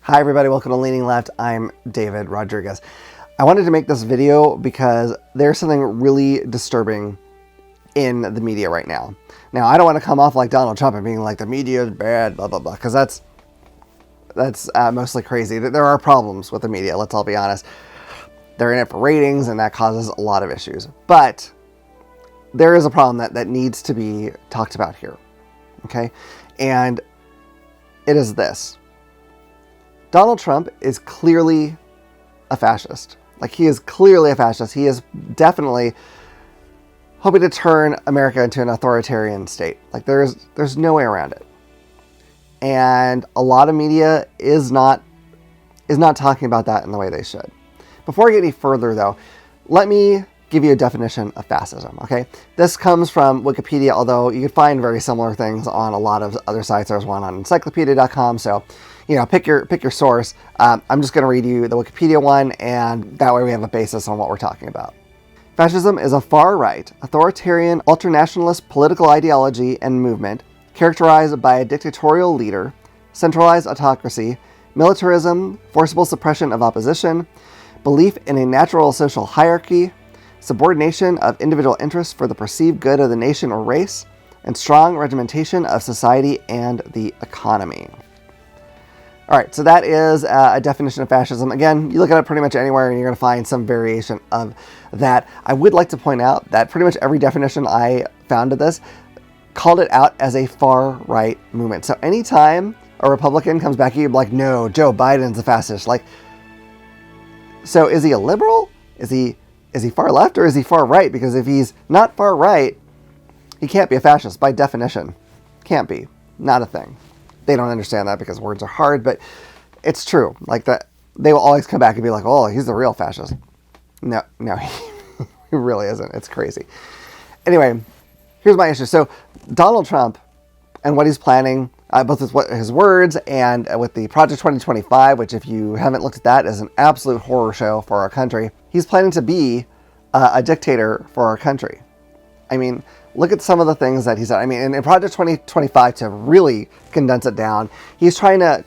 Hi everybody, welcome to Leaning Left. I'm David Rodriguez. I wanted to make this video because there's something really disturbing in the media right now. Now, I don't want to come off like Donald Trump and being like the media is bad, blah, blah, blah, because that's mostly crazy. There are problems with the media, let's all be honest. They're in it for ratings and that causes a lot of issues. But there is a problem that needs to be talked about here, okay? And it is this. Donald Trump is clearly a fascist. Like, he is clearly a fascist. He is definitely hoping to turn America into an authoritarian state. Like, there's no way around it. And a lot of media is not talking about that in the way they should. Before I get any further, though, let me give you a definition of fascism, okay? This comes from Wikipedia, although you can find very similar things on a lot of other sites. There's one on encyclopedia.com, so, you know, pick your source. I'm just going to read you the Wikipedia one, and that way we have a basis on what we're talking about. Fascism is a far-right, authoritarian, ultranationalist political ideology and movement characterized by a dictatorial leader, centralized autocracy, militarism, forcible suppression of opposition, belief in a natural social hierarchy, subordination of individual interests for the perceived good of the nation or race, and strong regimentation of society and the economy. All right, so that is a definition of fascism. Again, you look at it pretty much anywhere and you're going to find some variation of that. I would like to point out that pretty much every definition I found of this called it out as a far-right movement. So anytime a Republican comes back at you like, no, Joe Biden's a fascist, like, so is he a liberal? Is he far left or is he far right? Because if he's not far right, he can't be a fascist by definition. Can't be. Not a thing. They don't understand that because words are hard, but it's true. Like that, they will always come back and be like, oh, he's the real fascist. No, he really isn't. It's crazy. Anyway, here's my issue. So Donald Trump and what he's planning, both with his words and with the Project 2025, which if you haven't looked at that, is an absolute horror show for our country. He's planning to be a dictator for our country. I mean, look at some of the things that he said. I mean, in Project 2025, to really condense it down, he's trying to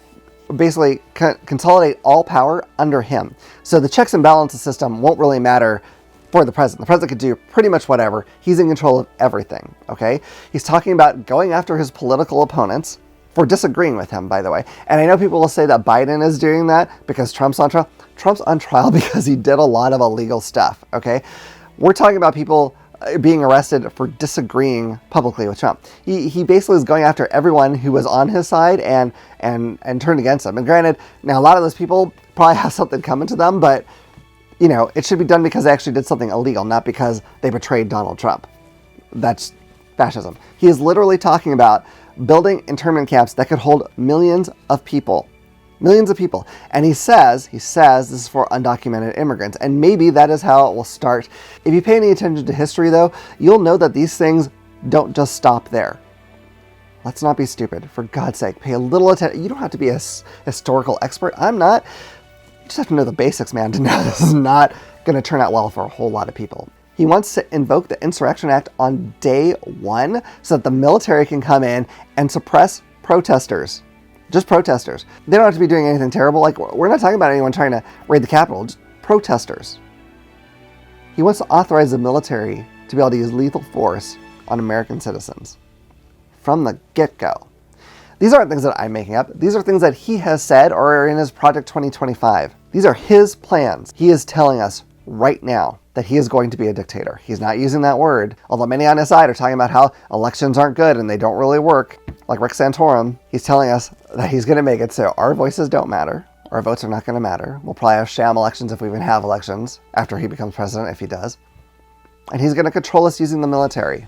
basically consolidate all power under him. So the checks and balances system won't really matter for the president. The president could do pretty much whatever. He's in control of everything, okay? He's talking about going after his political opponents for disagreeing with him, by the way. And I know people will say that Biden is doing that because Trump's on trial. Trump's on trial because he did a lot of illegal stuff, okay? We're talking about people being arrested for disagreeing publicly with Trump. He basically is going after everyone who was on his side and turned against him. And granted, now a lot of those people probably have something coming to them, but you know, it should be done because they actually did something illegal, not because they betrayed Donald Trump. That's fascism. He is literally talking about building internment camps that could hold millions of people. Millions of people. And he says this is for undocumented immigrants. And maybe that is how it will start. If you pay any attention to history, though, you'll know that these things don't just stop there. Let's not be stupid. For God's sake, pay a little attention. You don't have to be a historical expert. I'm not. You just have to know the basics, man, to know this is not going to turn out well for a whole lot of people. He wants to invoke the Insurrection Act on day one so that the military can come in and suppress protesters. Just protesters. They don't have to be doing anything terrible. Like, we're not talking about anyone trying to raid the Capitol, just protesters. He wants to authorize the military to be able to use lethal force on American citizens from the get-go. These aren't things that I'm making up. These are things that he has said or are in his Project 2025. These are his plans. He is telling us right now that he is going to be a dictator. He's not using that word, although many on his side are talking about how elections aren't good and they don't really work. Like Rick Santorum, he's telling us that he's going to make it so our voices don't matter. Our votes are not going to matter. We'll probably have sham elections if we even have elections after he becomes president, if he does. And he's going to control us using the military.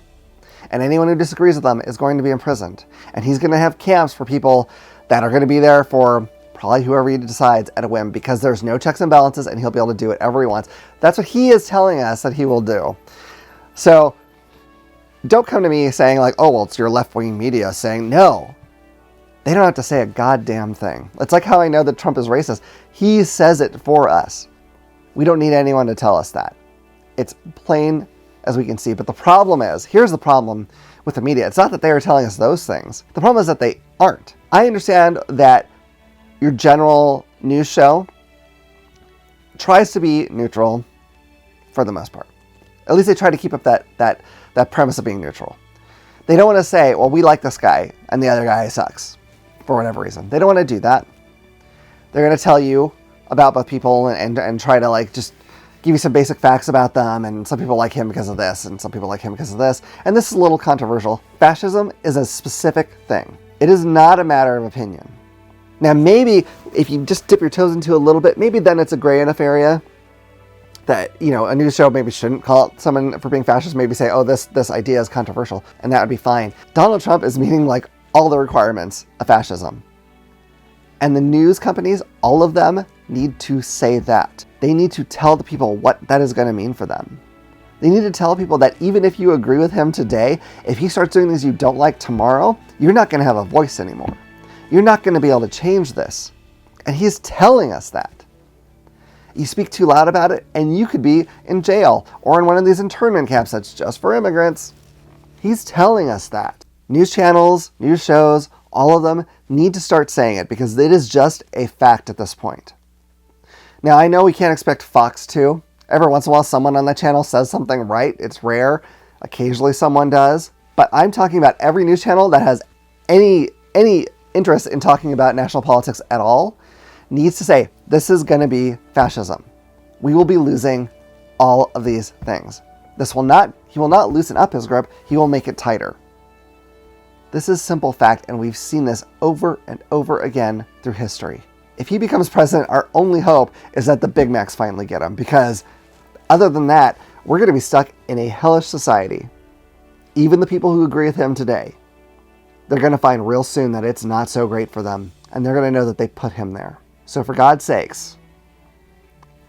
And anyone who disagrees with them is going to be imprisoned. And he's going to have camps for people that are going to be there for probably whoever he decides at a whim, because there's no checks and balances and he'll be able to do whatever he wants. That's what he is telling us that he will do. So don't come to me saying like, oh, well, it's your left-wing media saying no. They don't have to say a goddamn thing. It's like how I know that Trump is racist. He says it for us. We don't need anyone to tell us that. It's plain as we can see. But the problem is, here's the problem with the media. It's not that they are telling us those things. The problem is that they aren't. I understand that your general news show tries to be neutral for the most part. At least they try to keep up that premise of being neutral. They don't want to say, well, we like this guy and the other guy sucks for whatever reason. They don't want to do that. They're going to tell you about both people and try to like just give you some basic facts about them, and some people like him because of this, and some people like him because of this. And this is a little controversial. Fascism is a specific thing. It is not a matter of opinion. Now, maybe if you just dip your toes into a little bit, maybe then it's a gray enough area that, you know, a news show maybe shouldn't call out someone for being fascist, maybe say, oh, this idea is controversial, and that would be fine. Donald Trump is meeting like all the requirements of fascism. And the news companies, all of them, need to say that. They need to tell the people what that is going to mean for them. They need to tell people that even if you agree with him today, if he starts doing things you don't like tomorrow, you're not going to have a voice anymore. You're not going to be able to change this. And he's telling us that. You speak too loud about it, and you could be in jail or in one of these internment camps that's just for immigrants. He's telling us that. News channels, news shows, all of them need to start saying it because it is just a fact at this point. Now, I know we can't expect Fox to. Every once in a while, someone on that channel says something right. It's rare. Occasionally, someone does. But I'm talking about every news channel that has any interest in talking about national politics at all needs to say, this is going to be fascism. We will be losing all of these things. He will not loosen up his grip. He will make it tighter. This is simple fact, and we've seen this over and over again through history. If he becomes president, our only hope is that the Big Macs finally get him, because other than that, we're going to be stuck in a hellish society. Even the people who agree with him today, they're going to find real soon that it's not so great for them, and they're going to know that they put him there. So for God's sakes,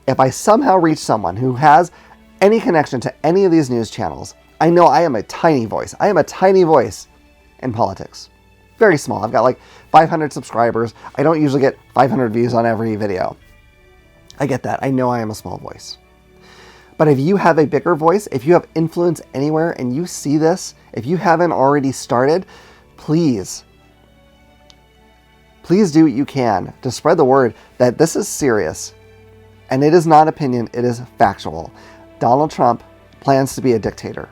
if I somehow reach someone who has any connection to any of these news channels, I know I am a tiny voice. I am a tiny voice in politics. Very small. I've got like 500 subscribers. I don't usually get 500 views on every video. I get that. I know I am a small voice. But if you have a bigger voice, if you have influence anywhere and you see this, if you haven't already started, please do what you can to spread the word that this is serious. And it is not opinion, it is factual. Donald Trump plans to be a dictator.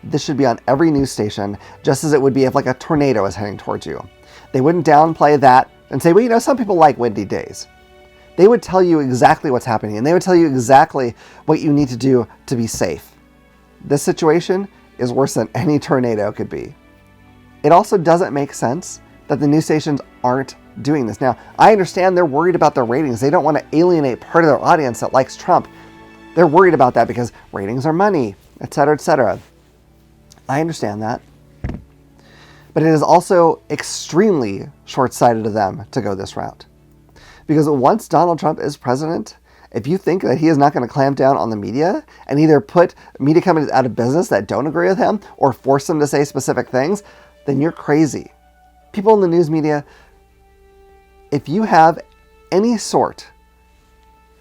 This should be on every news station, just as it would be if like a tornado is heading towards you. They wouldn't downplay that and say, well, you know, some people like windy days. They would tell you exactly what's happening, and they would tell you exactly what you need to do to be safe. This situation is worse than any tornado could be. It also doesn't make sense that the news stations aren't doing this. Now, I understand they're worried about their ratings. They don't want to alienate part of their audience that likes Trump. They're worried about that because ratings are money, etc., etc. I understand that. But it is also extremely short-sighted of them to go this route. Because once Donald Trump is president, if you think that he is not going to clamp down on the media and either put media companies out of business that don't agree with him or force them to say specific things, then you're crazy. People in the news media, if you have any sort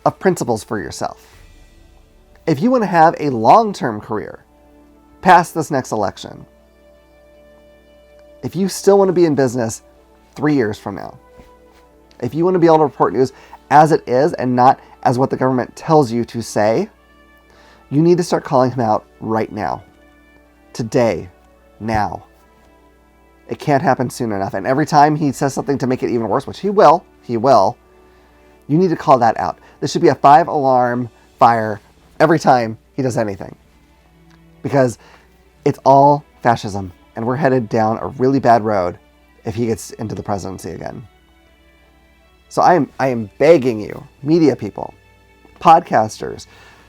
of principles for yourself, if you want to have a long-term career past this next election, if you still want to be in business 3 years from now, if you want to be able to report news as it is and not as what the government tells you to say, you need to start calling him out right now. Today. Now. It can't happen soon enough. And every time he says something to make it even worse, which he will, you need to call that out. This should be a 5-alarm fire every time he does anything. Because it's all fascism, and we're headed down a really bad road if he gets into the presidency again. So I am begging you, media people, podcasters,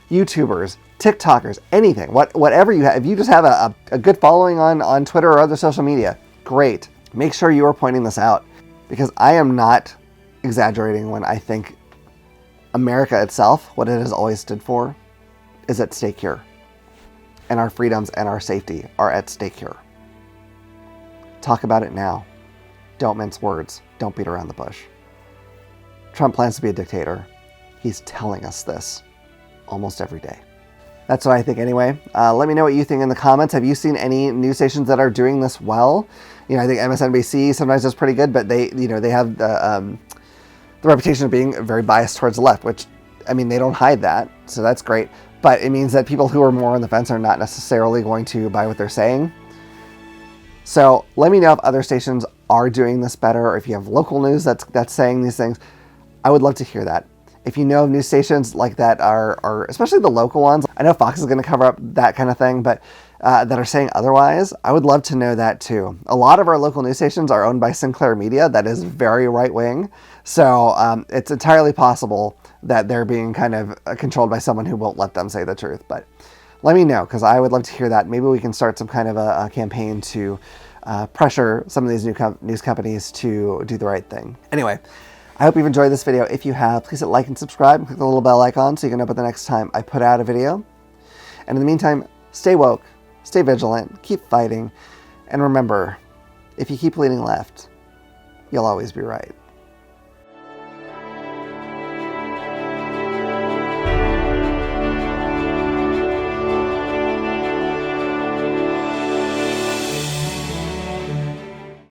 YouTubers, TikTokers, anything, whatever you have. If you just have a good following on Twitter or other social media, great. Make sure you are pointing this out, because I am not exaggerating when I think America itself, what it has always stood for, is at stake here. And our freedoms and our safety are at stake here. Talk about it now. Don't mince words. Don't beat around the bush. Trump plans to be a dictator. He's telling us this almost every day. That's what I think anyway. Let me know what you think in the comments. Have you seen any news stations that are doing this well? You know, I think MSNBC sometimes does pretty good, but they have the the reputation of being very biased towards the left, which, I mean, they don't hide that, so that's great. But it means that people who are more on the fence are not necessarily going to buy what they're saying. So let me know if other stations are doing this better, or if you have local news that's saying these things. I would love to hear that. If you know of news stations like that are especially the local ones, I know Fox is going to cover up that kind of thing, but that are saying otherwise, I would love to know that too. A lot of our local news stations are owned by Sinclair Media, that is very right-wing, so it's entirely possible that they're being kind of controlled by someone who won't let them say the truth. But let me know, because I would love to hear that. Maybe we can start some kind of a campaign to pressure some of these news companies to do the right thing. Anyway, I hope you've enjoyed this video. If you have, please hit like and subscribe, and click the little bell icon so you can know about the next time I put out a video. And in the meantime, stay woke, stay vigilant, keep fighting, and remember, if you keep leaning left, you'll always be right.